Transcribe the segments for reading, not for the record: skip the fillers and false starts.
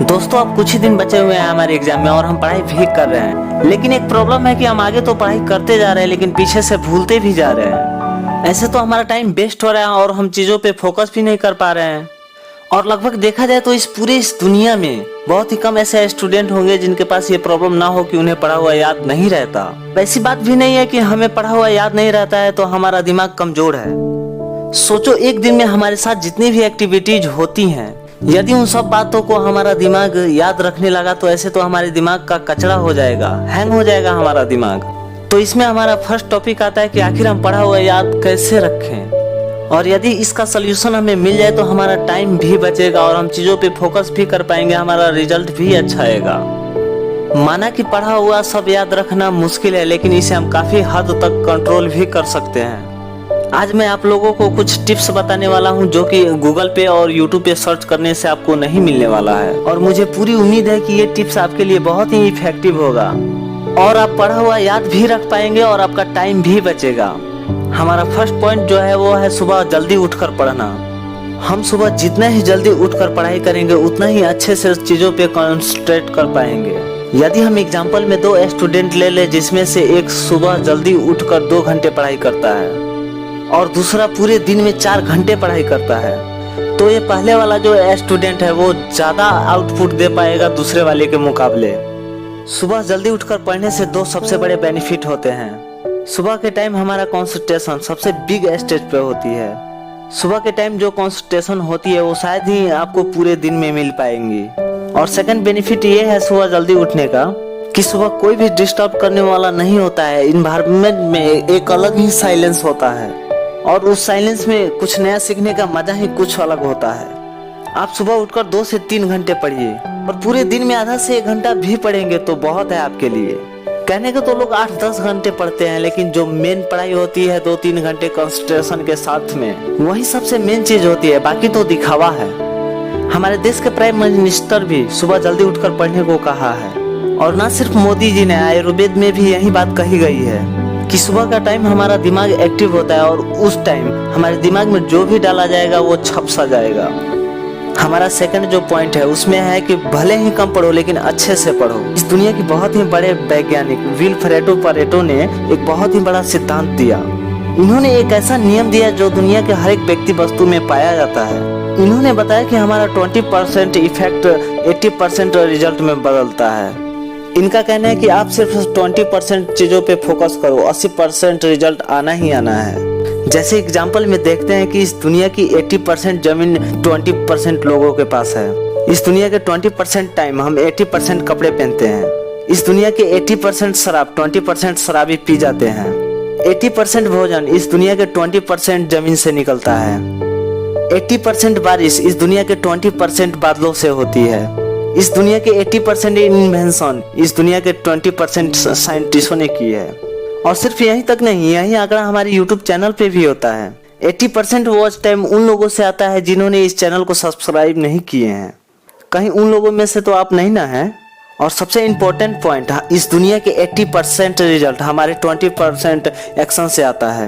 दोस्तों अब कुछ ही दिन बचे हुए हैं हमारे एग्जाम में और हम पढ़ाई भी कर रहे हैं। लेकिन एक प्रॉब्लम है कि हम आगे तो पढ़ाई करते जा रहे हैं लेकिन पीछे से भूलते भी जा रहे हैं। ऐसे तो हमारा टाइम वेस्ट हो रहा है और हम चीज़ों पे फोकस भी नहीं कर पा रहे हैं। और लगभग देखा जाए तो इस दुनिया में बहुत ही कम ऐसे स्टूडेंट होंगे जिनके पास ये प्रॉब्लम ना हो कि उन्हें पढ़ा हुआ याद नहीं रहता। वैसी बात भी नहीं है कि हमें पढ़ा हुआ याद नहीं रहता है तो हमारा दिमाग कमजोर है। सोचो एक दिन में हमारे साथ जितनी भी एक्टिविटीज होती हैं, यदि उन सब बातों को हमारा दिमाग याद रखने लगा तो ऐसे तो हमारे दिमाग का कचरा हो जाएगा, हैंग हो जाएगा हमारा दिमाग। तो इसमें हमारा फर्स्ट टॉपिक आता है कि आखिर हम पढ़ा हुआ याद कैसे रखें। और यदि इसका सलूशन हमें मिल जाए तो हमारा टाइम भी बचेगा और हम चीज़ों पे फोकस भी कर पाएंगे, हमारा रिजल्ट भी अच्छा आएगा। माना कि पढ़ा हुआ सब याद रखना मुश्किल है लेकिन इसे हम काफ़ी हद तक कंट्रोल भी कर सकते हैं। आज मैं आप लोगों को कुछ टिप्स बताने वाला हूं जो कि गूगल पे और यूट्यूब पे सर्च करने से आपको नहीं मिलने वाला है। और मुझे पूरी उम्मीद है कि ये टिप्स आपके लिए बहुत ही इफेक्टिव होगा और आप पढ़ा हुआ याद भी रख पाएंगे और आपका टाइम भी बचेगा। हमारा फर्स्ट पॉइंट जो है वो है सुबह जल्दी उठकर पढ़ना। हम सुबह जितना ही जल्दी उठकर पढ़ाई करेंगे उतना ही अच्छे से चीज़ों पे कॉन्सेंट्रेट कर पाएंगे। यदि हम एग्जाम्पल में 2 स्टूडेंट ले ले जिसमें से एक सुबह जल्दी उठकर 2 घंटे पढ़ाई करता है और दूसरा पूरे दिन में 4 घंटे पढ़ाई करता है, तो ये पहले वाला जो स्टूडेंट है वो ज़्यादा आउटपुट दे पाएगा दूसरे वाले के मुकाबले। सुबह जल्दी उठकर पढ़ने से 2 सबसे बड़े बेनिफिट होते हैं। सुबह के टाइम हमारा कंसंट्रेशन सबसे बिग स्टेज पे होती है। सुबह के टाइम जो कंसंट्रेशन होती है वो शायद ही आपको पूरे दिन में मिल पाएंगी। और सेकंड बेनिफिट ये है सुबह जल्दी उठने का कि सुबह कोई भी डिस्टर्ब करने वाला नहीं होता है। इन्वायरमेंट में एक अलग ही साइलेंस होता है और उस साइलेंस में कुछ नया सीखने का मजा ही कुछ अलग होता है। आप सुबह उठकर 2 से 3 घंटे पढ़िए और पूरे दिन में आधा से 1 घंटा भी पढ़ेंगे तो बहुत है आपके लिए। कहने को तो लोग 8-10 घंटे पढ़ते हैं लेकिन जो मेन पढ़ाई होती है 2-3 घंटे कंसंट्रेशन के साथ में, वही सबसे मेन चीज होती है, बाकी तो दिखावा है। हमारे देश के प्राइम मिनिस्टर भी सुबह जल्दी उठकर पढ़ने को कहा है और ना सिर्फ मोदी जी ने, आयुर्वेद में भी यही बात कही गई है कि सुबह का टाइम हमारा दिमाग एक्टिव होता है और उस टाइम हमारे दिमाग में जो भी डाला जाएगा वो छप सा जाएगा। हमारा सेकंड जो पॉइंट है उसमें है कि भले ही कम पढ़ो लेकिन अच्छे से पढ़ो। इस दुनिया की बहुत ही बड़े वैज्ञानिक विल्फ्रेडो पारेटो ने एक बहुत ही बड़ा सिद्धांत दिया। इन्होंने एक ऐसा नियम दिया जो दुनिया के हर एक व्यक्ति वस्तु में पाया जाता है। इन्होंने बताया कि हमारा 20% इफेक्ट 80% रिजल्ट में बदलता है। इनका कहना है कि आप सिर्फ 20% चीजों पे फोकस करो, 80% रिजल्ट आना ही आना है। जैसे एग्जाम्पल में देखते हैं कि इस दुनिया की 80% जमीन 20% लोगों के पास है। इस दुनिया के 20% टाइम हम 80% कपड़े पहनते हैं। इस दुनिया के 80% शराब 20% शराबी पी जाते हैं। 80% भोजन इस दुनिया के 20% जमीन से निकलता है। 80% बारिश इस दुनिया के 20% बादलों से होती है। इस दुनिया के 80% इन्वेंशन इस दुनिया के 20% साइंटिस्टों ने की है। और सिर्फ यहीं तक नहीं, यही आंकड़ा हमारे YouTube चैनल पे भी होता है। 80% वॉच टाइम उन लोगों से आता है जिन्होंने इस चैनल को सब्सक्राइब नहीं किए हैं। कहीं उन लोगों में से तो आप नहीं ना हैं। और सबसे इम्पोर्टेंट पॉइंट, इस दुनिया के 80% रिजल्ट हमारे 20% एक्शन से आता है।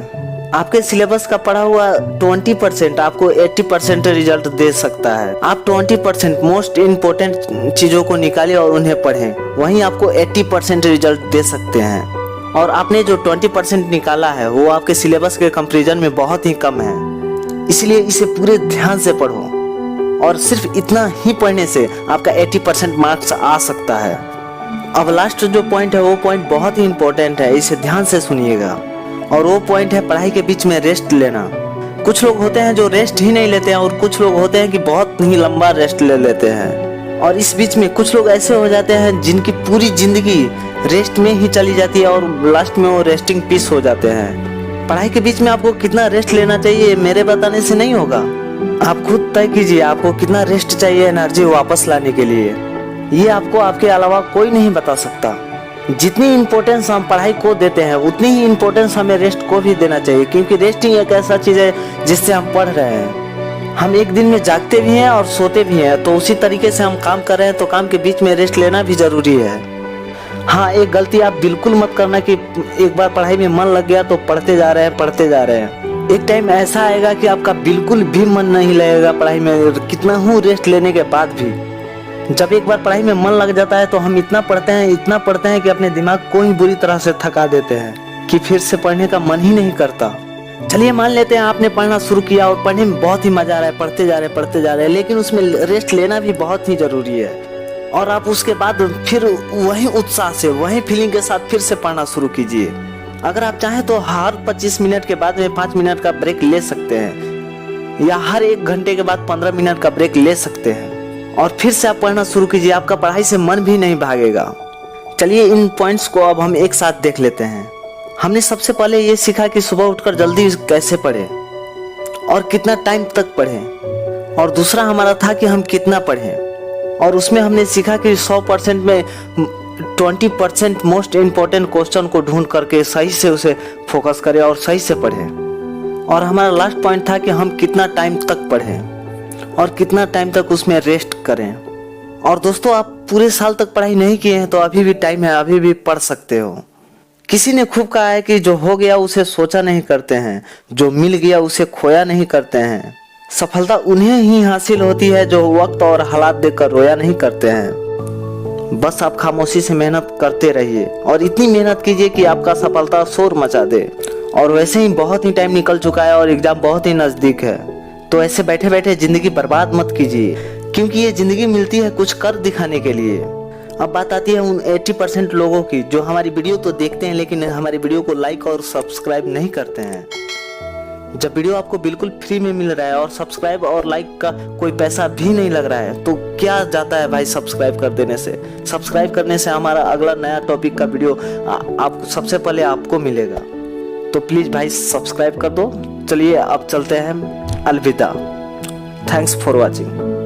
आपके सिलेबस का पढ़ा हुआ 20% आपको 80% रिजल्ट दे सकता है। आप 20% मोस्ट इम्पोर्टेंट चीज़ों को निकालें और उन्हें पढ़ें, वहीं आपको 80% रिजल्ट दे सकते हैं। और आपने जो 20% निकाला है वो आपके सिलेबस के कंपैरिजन में बहुत ही कम है, इसलिए इसे पूरे ध्यान से पढ़ो। और सिर्फ इतना ही पढ़ने से आपका 80% मार्क्स आ सकता है। अब लास्ट जो पॉइंट है वो पॉइंट बहुत ही इम्पोर्टेंट है, इसे ध्यान से सुनिएगा। और वो पॉइंट है पढ़ाई के बीच में रेस्ट लेना। कुछ लोग होते हैं जो रेस्ट ही नहीं लेते हैं और कुछ लोग होते हैं कि बहुत ही लंबा रेस्ट ले लेते हैं। और इस बीच में कुछ लोग ऐसे हो जाते हैं जिनकी पूरी जिंदगी रेस्ट में ही चली जाती है और लास्ट में वो रेस्टिंग पीस हो जाते हैं। पढ़ाई के बीच में आपको कितना रेस्ट लेना चाहिए मेरे बताने से नहीं होगा। आप खुद तय कीजिए आपको कितना रेस्ट चाहिए एनर्जी वापस लाने के लिए। ये आपको आपके अलावा कोई नहीं बता सकता। जितनी इम्पोर्टेंस हम पढ़ाई को देते हैं उतनी ही इम्पोर्टेंस हमें रेस्ट को भी देना चाहिए, क्योंकि रेस्टिंग एक ऐसा चीज़ है जिससे हम पढ़ रहे हैं। हम एक दिन में जागते भी हैं और सोते भी हैं, तो उसी तरीके से हम काम कर रहे हैं तो काम के बीच में रेस्ट लेना भी जरूरी है। हाँ, एक गलती आप बिल्कुल मत करना कि एक बार पढ़ाई में मन लग गया तो पढ़ते जा रहे हैं। एक टाइम ऐसा आएगा कि आपका बिल्कुल भी मन नहीं लगेगा पढ़ाई में, कितना हूँ रेस्ट लेने के बाद भी। जब एक बार पढ़ाई में मन लग जाता है तो हम इतना पढ़ते हैं कि अपने दिमाग को ही बुरी तरह से थका देते हैं कि फिर से पढ़ने का मन ही नहीं करता। चलिए मान लेते हैं आपने पढ़ना शुरू किया और पढ़ने में बहुत ही मजा आ रहा है, पढ़ते जा रहे हैं, लेकिन उसमें रेस्ट लेना भी बहुत ही जरूरी है। और आप उसके बाद फिर वही उत्साह से, वही फीलिंग के साथ फिर से पढ़ना शुरू कीजिए। अगर आप चाहें तो हर 25 मिनट के बाद में 5 मिनट का ब्रेक ले सकते हैं, या हर 1 घंटे के बाद 15 मिनट का ब्रेक ले सकते हैं, और फिर से आप पढ़ना शुरू कीजिए। आपका पढ़ाई से मन भी नहीं भागेगा। चलिए इन पॉइंट्स को अब हम एक साथ देख लेते हैं। हमने सबसे पहले ये सीखा कि सुबह उठकर जल्दी कैसे पढ़ें और कितना टाइम तक पढ़ें, और दूसरा हमारा था कि हम कितना पढ़ें, और उसमें हमने सीखा कि 100% में 20% मोस्ट इम्पोर्टेंट क्वेश्चन को ढूंढ करके सही से उसे फोकस करें और सही से पढ़ें। और हमारा लास्ट पॉइंट था कि हम कितना टाइम तक पढ़ें और कितना टाइम तक उसमें रेस्ट करें। और दोस्तों, आप पूरे साल तक पढ़ाई नहीं किए हैं तो अभी भी टाइम है, अभी भी पढ़ सकते हो। किसी ने खूब कहा है कि जो हो गया उसे सोचा नहीं करते हैं, जो मिल गया उसे खोया नहीं करते हैं। सफलता उन्हें ही हासिल होती है जो वक्त और हालात देखकर रोया नहीं करते हैं। बस आप खामोशी से मेहनत करते रहिए और इतनी मेहनत कीजिए कि आपका सफलता शोर मचा दे। और वैसे ही बहुत ही टाइम निकल चुका है और एग्जाम बहुत ही नजदीक है, तो ऐसे बैठे बैठे जिंदगी बर्बाद मत कीजिए, क्योंकि ये जिंदगी मिलती है कुछ कर दिखाने के लिए। अब बात आती है उन 80% लोगों की जो हमारी वीडियो तो देखते हैं लेकिन हमारी वीडियो को लाइक और सब्सक्राइब नहीं करते हैं। जब वीडियो आपको बिल्कुल फ्री में मिल रहा है और सब्सक्राइब और लाइक का कोई पैसा भी नहीं लग रहा है, तो क्या जाता है भाई सब्सक्राइब कर देने से। सब्सक्राइब करने से हमारा अगला नया टॉपिक का वीडियो आप सबसे पहले आपको मिलेगा। तो प्लीज भाई सब्सक्राइब कर दो। चलिए अब चलते हैं, अलविदा। Thanks for watching.